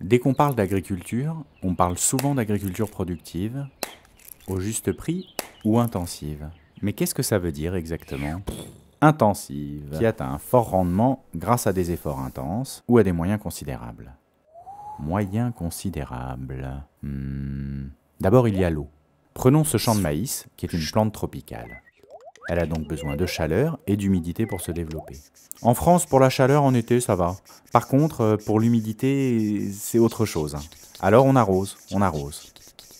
Dès qu'on parle d'agriculture, on parle souvent d'agriculture productive, au juste prix ou intensive. Mais qu'est-ce que ça veut dire exactement? Intensive, qui atteint un fort rendement grâce à des efforts intenses ou à des moyens considérables. Moyens considérables. D'abord, il y a l'eau. Prenons ce champ de maïs, qui est une plante tropicale. Elle a donc besoin de chaleur et d'humidité pour se développer. En France, pour la chaleur en été, ça va. Par contre, pour l'humidité, c'est autre chose. Alors on arrose.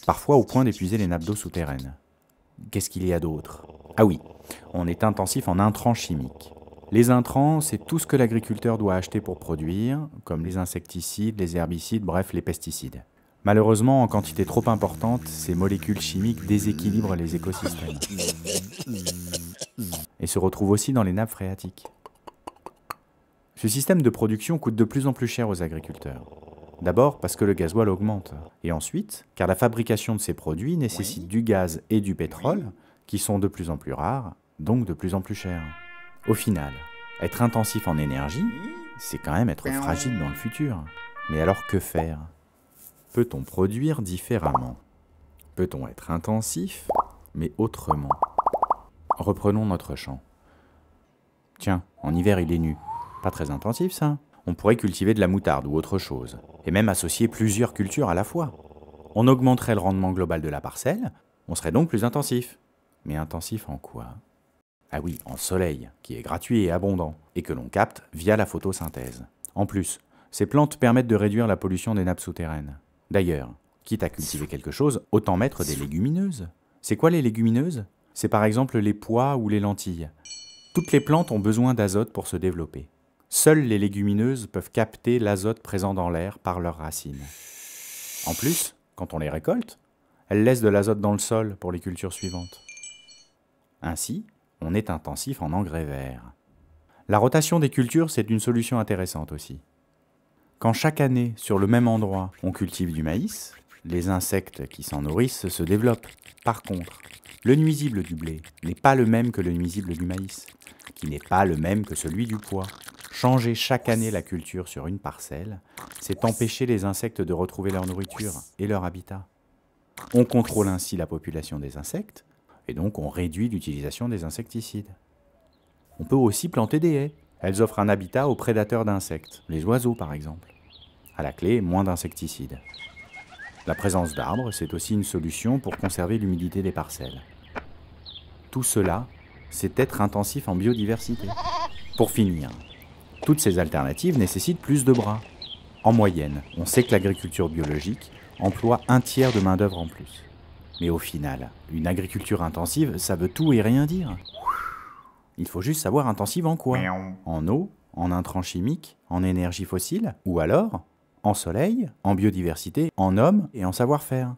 Parfois au point d'épuiser les nappes d'eau souterraines. Qu'est-ce qu'il y a d'autre? Ah oui, on est intensif en intrants chimiques. Les intrants, c'est tout ce que l'agriculteur doit acheter pour produire, comme les insecticides, les herbicides, bref, les pesticides. Malheureusement, en quantité trop importante, ces molécules chimiques déséquilibrent les écosystèmes. Et se retrouvent aussi dans les nappes phréatiques. Ce système de production coûte de plus en plus cher aux agriculteurs. D'abord parce que le gasoil augmente, et ensuite car la fabrication de ces produits nécessite du gaz et du pétrole, qui sont de plus en plus rares, donc de plus en plus chers. Au final, être intensif en énergie, c'est quand même être fragile dans le futur. Mais alors que faire? Peut-on produire différemment? Peut-on être intensif, mais autrement? Reprenons notre champ. Tiens, en hiver il est nu. Pas très intensif ça. On pourrait cultiver de la moutarde ou autre chose, et même associer plusieurs cultures à la fois. On augmenterait le rendement global de la parcelle, on serait donc plus intensif. Mais intensif en quoi? Ah oui, en soleil, qui est gratuit et abondant, et que l'on capte via la photosynthèse. En plus, ces plantes permettent de réduire la pollution des nappes souterraines. D'ailleurs, quitte à cultiver quelque chose, autant mettre des légumineuses. C'est quoi les légumineuses? C'est par exemple les pois ou les lentilles. Toutes les plantes ont besoin d'azote pour se développer. Seules les légumineuses peuvent capter l'azote présent dans l'air par leurs racines. En plus, quand on les récolte, elles laissent de l'azote dans le sol pour les cultures suivantes. Ainsi, on est intensif en engrais verts. La rotation des cultures, c'est une solution intéressante aussi. Quand chaque année, sur le même endroit, on cultive du maïs, les insectes qui s'en nourrissent se développent. Par contre, le nuisible du blé n'est pas le même que le nuisible du maïs, qui n'est pas le même que celui du pois. Changer chaque année la culture sur une parcelle, c'est empêcher les insectes de retrouver leur nourriture et leur habitat. On contrôle ainsi la population des insectes, et donc on réduit l'utilisation des insecticides. On peut aussi planter des haies. Elles offrent un habitat aux prédateurs d'insectes, les oiseaux par exemple. À la clé, moins d'insecticides. La présence d'arbres, c'est aussi une solution pour conserver l'humidité des parcelles. Tout cela, c'est être intensif en biodiversité. Pour finir, toutes ces alternatives nécessitent plus de bras. En moyenne, on sait que l'agriculture biologique emploie un tiers de main-d'œuvre en plus. Mais au final, une agriculture intensive, ça veut tout et rien dire. Il faut juste savoir intensive en quoi? En eau, en intrants chimiques, en énergie fossile, ou alors en soleil, en biodiversité, en hommes et en savoir-faire.